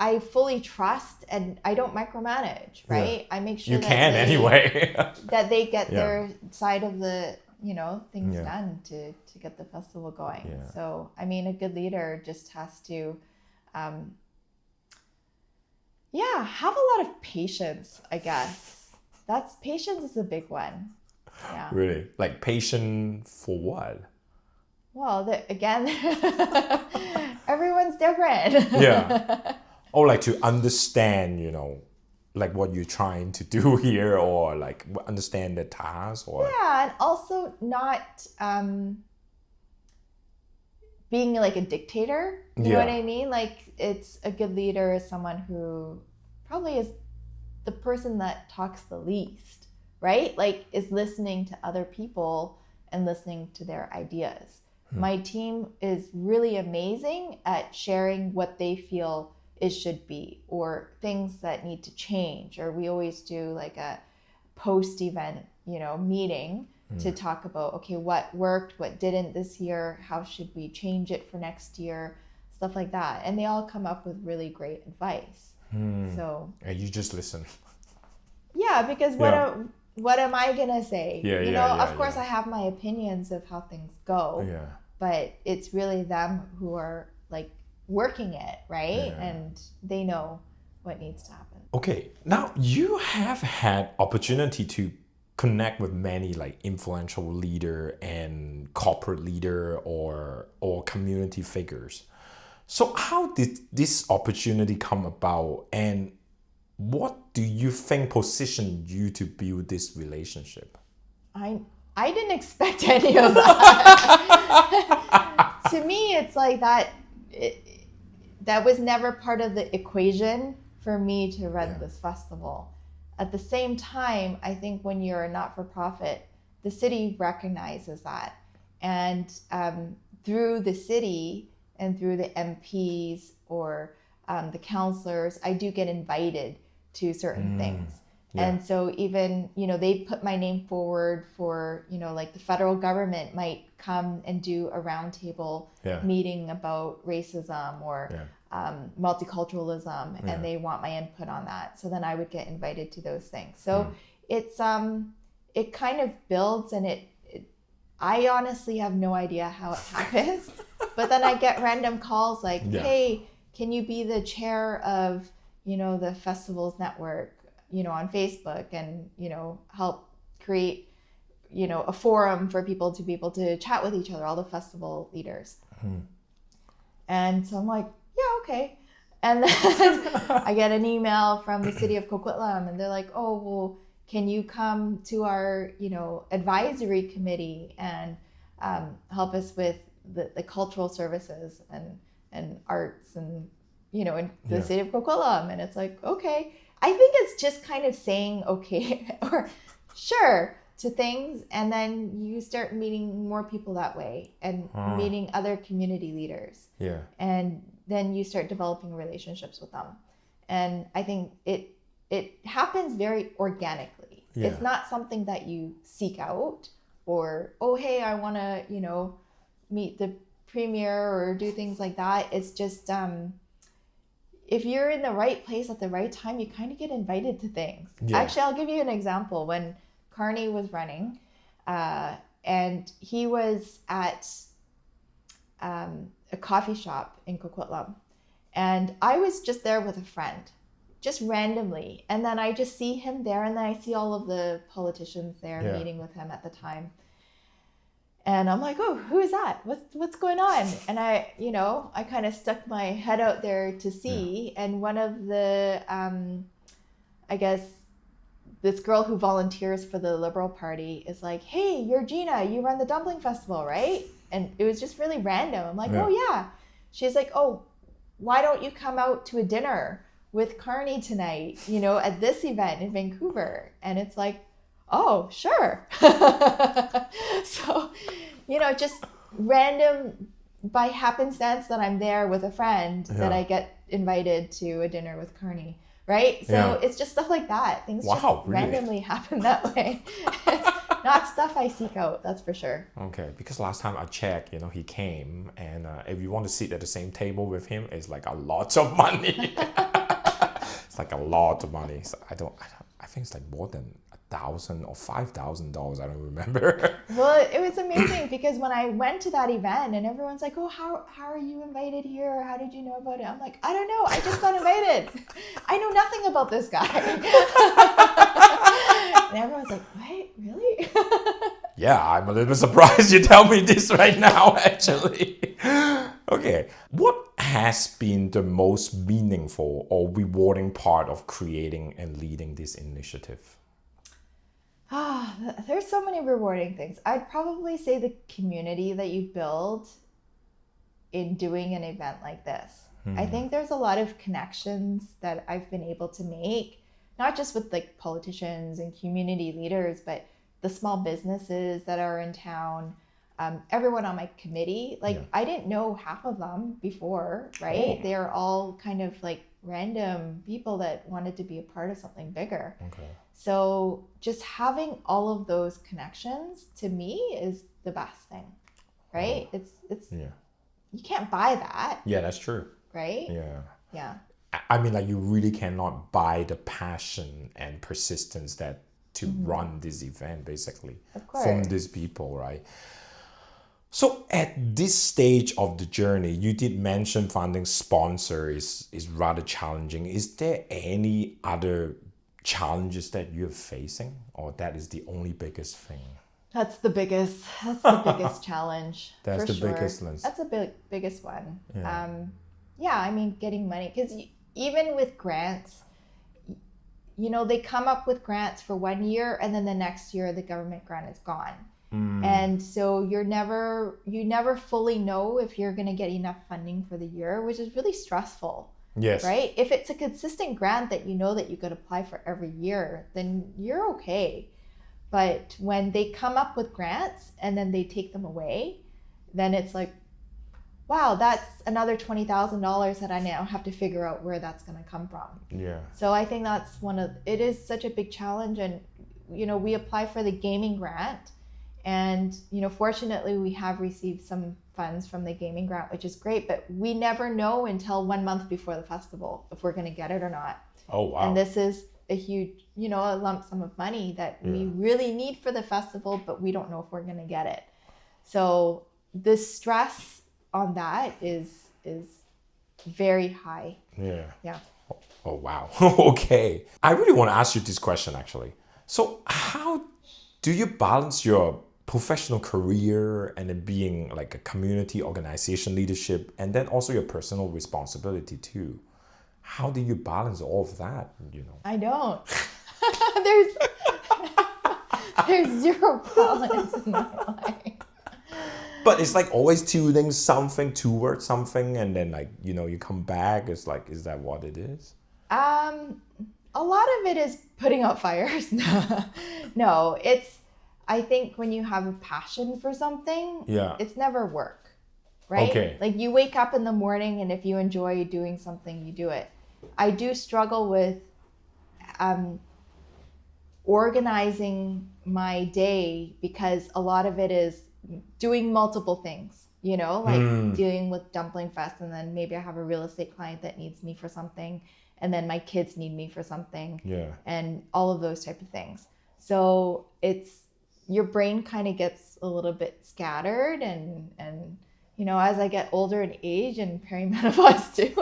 I fully trust, and I don't micromanage, right? I make sure that they get their side of the, things done to get the festival going. Yeah. So, I mean, a good leader just has to, have a lot of patience, I guess. Patience is a big one. Yeah. Really? Like patient for what? Well, again, everyone's different. Yeah. Or like to understand, like what you're trying to do here, or like understand the task, or and also not being like a dictator. You know what I mean? Like, it's a good leader is someone who probably is the person that talks the least, right? Like, is listening to other people and listening to their ideas. My team is really amazing at sharing what they feel it should be, or things that need to change. Or we always do like a post-event, meeting to talk about, okay, what worked, what didn't this year, how should we change it for next year, stuff like that. And they all come up with really great advice. So and you just listen. Yeah, because what am I gonna say? Of course I have my opinions of how things go. Yeah. But it's really them who are like working it, right? Yeah. And they know what needs to happen. Okay, now you have had opportunity to connect with many like influential leader and corporate leader or community figures. So how did this opportunity come about, and what do you think positioned you to build this relationship? I didn't expect any of that. To me, it's like that. That was never part of the equation for me to run this festival. At the same time, I think when you're a not-for-profit, the city recognizes that. And through the city and through the MPs or the councillors, I do get invited to certain things. Yeah. And so even, they put my name forward for, like the federal government might come and do a roundtable meeting about racism or multiculturalism, and they want my input on that. So then I would get invited to those things. So it's it kind of builds, and I honestly have no idea how it happens. But then I get random calls like, hey, can you be the chair of, the festivals network, on Facebook, and, help create, a forum for people to be able to chat with each other, all the festival leaders. And so I'm like, yeah, okay. And then I get an email from the city of Coquitlam, and they're like, oh, well, can you come to our, advisory committee and help us with the cultural services and arts and, in the city of Coquitlam? And it's like, okay. I think it's just kind of saying okay or sure to things, and then you start meeting more people that way, and meeting other community leaders. Yeah. And then you start developing relationships with them. And I think it happens very organically. Yeah. It's not something that you seek out or, oh, hey, I want to, meet the premier or do things like that. It's just, if you're in the right place at the right time, you kind of get invited to things. Yeah. Actually, I'll give you an example. When Carney was running, and he was at a coffee shop in Coquitlam, and I was just there with a friend, just randomly. And then I just see him there, and then I see all of the politicians there meeting with him at the time. And I'm like, oh, who is that? What's going on? And I kind of stuck my head out there to see. Yeah. And one of the, I guess, this girl who volunteers for the Liberal Party is like, hey, you're Gina, you run the Dumpling Festival, right? And it was just really random. I'm like, oh, yeah. She's like, oh, why don't you come out to a dinner with Carney tonight, at this event in Vancouver? And it's like, oh, sure. So, just random by happenstance that I'm there with a friend that I get invited to a dinner with Carney, right? So it's just stuff like that. Things just randomly happen that way. It's not stuff I seek out, that's for sure. Okay, because last time I checked, he came, and if you want to sit at the same table with him, it's like a lot of money. It's like a lot of money. So I think it's like more than $1,000 or $5,000. I don't remember. Well, it was amazing because when I went to that event and everyone's like, oh, how are you invited here? How did you know about it? I'm like, I don't know. I just got invited. I know nothing about this guy. And everyone's like, what? Really? Yeah, I'm a little bit surprised you tell me this right now, actually. Okay. What has been the most meaningful or rewarding part of creating and leading this initiative? There's so many rewarding things. I'd probably say the community that you build in doing an event like this. I think there's a lot of connections that I've been able to make, not just with like politicians and community leaders, but the small businesses that are in town, everyone on my committee. I didn't know half of them before, right? They're all kind of like random people that wanted to be a part of something bigger. Okay. So just having all of those connections to me is the best thing, right? It's you can't buy that. Yeah, that's true. Right? Yeah. I mean, you really cannot buy the passion and persistence to run this event, basically, from these people, right? So at this stage of the journey, you did mention finding sponsors is rather challenging. Is there any other challenges that you're facing, or that is the only biggest thing? That's the biggest challenge. That's the biggest one. That's the biggest one. Yeah. I mean, getting money, because even with grants, they come up with grants for 1 year, and then the next year the government grant is gone. And so you never fully know if you're going to get enough funding for the year, which is really stressful. Yes. Right? If it's a consistent grant that that you could apply for every year, then you're okay. But when they come up with grants and then they take them away, then it's like, wow, that's another $20,000 that I now have to figure out where that's going to come from. Yeah. So I think that's it is such a big challenge. And, we apply for the gaming grant. And, fortunately, we have received some funds from the gaming grant, which is great. But we never know until 1 month before the festival if we're going to get it or not. Oh, wow. And this is a huge, a lump sum of money that we really need for the festival, but we don't know if we're going to get it. So the stress on that is very high. Yeah. Yeah. Oh, wow. Okay. I really want to ask you this question, actually. So how do you balance your professional career and then being like a community organization leadership and then also your personal responsibility too? How do you balance all of that? I don't. There's zero balance in my life. But it's like always tuning something towards something, and then you come back. It's like, is that what it is? A lot of it is putting out fires. No, I think when you have a passion for something, it's never work, right? Okay. Like you wake up in the morning, and if you enjoy doing something, you do it. I do struggle with organizing my day, because a lot of it is doing multiple things, like dealing with Dumpling Fest, and then maybe I have a real estate client that needs me for something, and then my kids need me for something, and all of those type of things. So your brain kind of gets a little bit scattered, and as I get older in age and perimenopause too,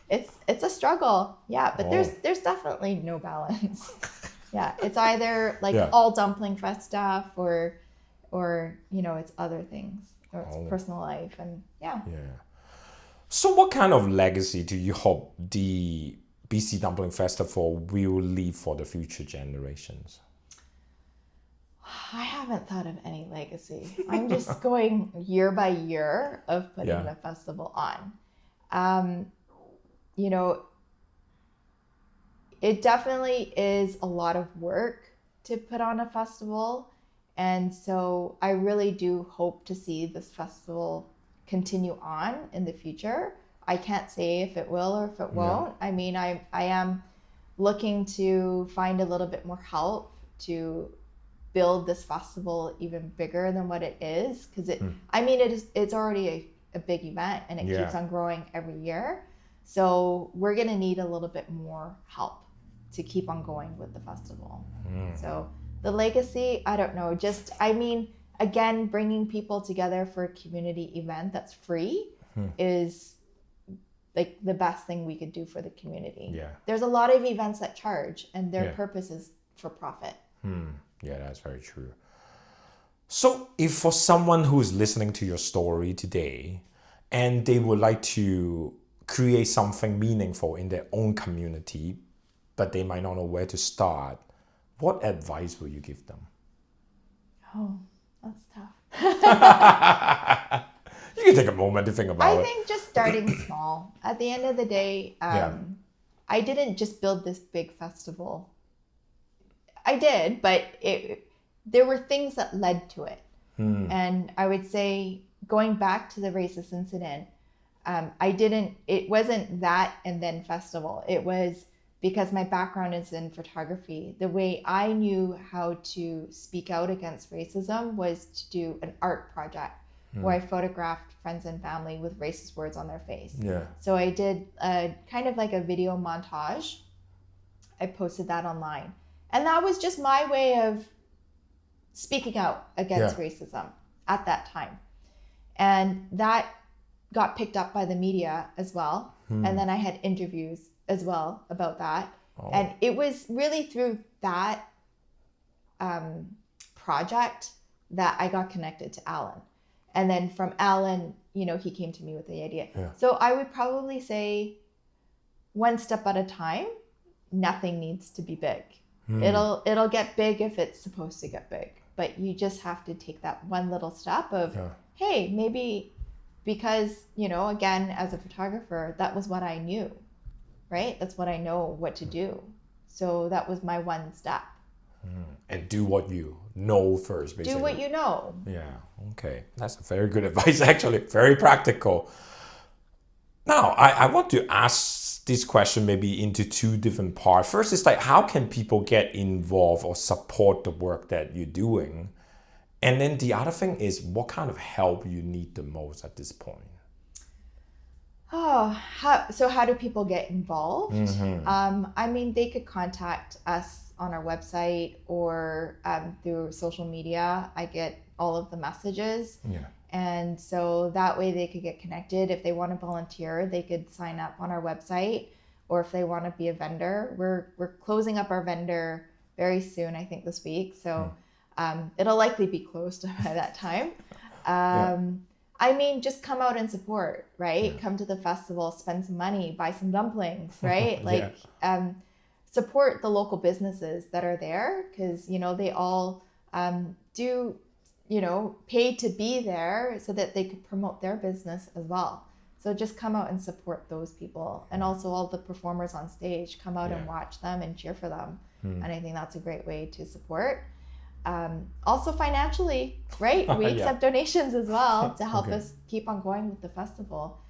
it's a struggle. Yeah, but there's definitely no balance. Yeah, it's either like all Dumpling Fest stuff, or it's other things, or it's personal life, and yeah. So what kind of legacy do you hope the BC Dumpling Festival will leave for the future generations? I haven't thought of any legacy. I'm just going year by year of putting the festival on. It definitely is a lot of work to put on a festival. And so I really do hope to see this festival continue on in the future. I can't say if it will or if it won't. I mean, I am looking to find a little bit more help to build this festival even bigger than what it is. Because it's already a big event, and it keeps on growing every year. So we're going to need a little bit more help to keep on going with the festival. So the legacy, I don't know. Again, bringing people together for a community event that's free is like the best thing we could do for the community. Yeah. There's a lot of events that charge, and their purpose is for profit. Yeah, that's very true. So if for someone who's listening to your story today and they would like to create something meaningful in their own community, but they might not know where to start, what advice will you give them? Oh, that's tough. You can take a moment to think about it. I think just starting small. At the end of the day, I didn't just build this big festival. I did, but there were things that led to it. And I would say, going back to the racist incident, it wasn't that and then festival. It was because my background is in photography. The way I knew how to speak out against racism was to do an art project where I photographed friends and family with racist words on their face. So I did kind of like a video montage. I posted that online. And that was just my way of speaking out against racism at that time. And that got picked up by the media as well. And then I had interviews as well about that. And it was really through that project that I got connected to Alan. And then from Alan, he came to me with the idea. So I would probably say, one step at a time. Nothing needs to be big. It'll get big if it's supposed to get big. But you just have to take that one little step of, hey, maybe because, again, as a photographer, that was what I knew, right? That's what I know what to do. So that was my one step. And do what you know first, basically. Do what you know. Yeah, okay. That's very good advice, actually. Very practical. Now, I want to ask this question maybe into two different parts. First is like, how can people get involved or support the work that you're doing? And then the other thing is, what kind of help you need the most at this point? How do people get involved? They could contact us on our website or through social media. I get all of the messages. And so that way they could get connected. If they want to volunteer, they could sign up on our website. Or if they want to be a vendor, we're closing up our vendor very soon, I think this week. So it'll likely be closed by that time. Just come out and support, right? Come to the festival, spend some money, buy some dumplings, right? Support the local businesses that are there, because, they all do, pay to be there so that they could promote their business as well. So just come out and support those people. And also all the performers on stage, come out and watch them and cheer for them. And I think that's a great way to support. Also financially, right? We accept donations as well to help us keep on going with the festival.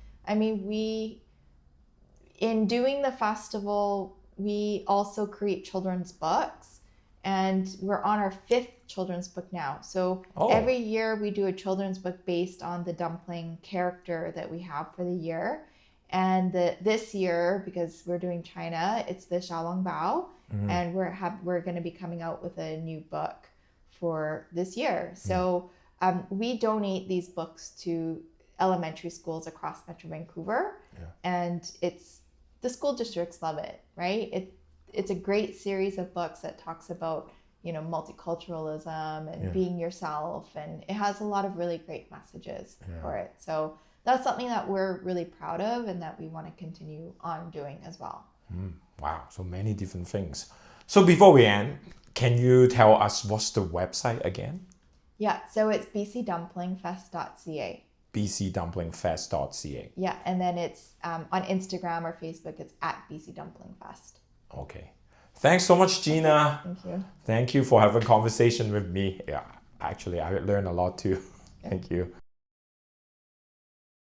in doing the festival, we also create children's books, and we're on our 5th children's book now. So every year we do a children's book based on the dumpling character that we have for the year. And this year, because we're doing China, it's the Xiaolong Bao, and we're going to be coming out with a new book for this year. So we donate these books to elementary schools across Metro Vancouver, and the school districts love it, right? It's a great series of books that talks about, multiculturalism and being yourself, and it has a lot of really great messages for it. So that's something that we're really proud of and that we want to continue on doing as well. Wow, so many different things. So before we end, can you tell us what's the website again? Yeah, so it's bcdumplingfest.ca. bcdumplingfest.ca. Yeah, and then it's on Instagram or Facebook, it's at BC Dumpling Fest. Okay. Thanks so much, Gina. Thank you. Thank you for having a conversation with me. Yeah, actually, I learned a lot too. Thank you.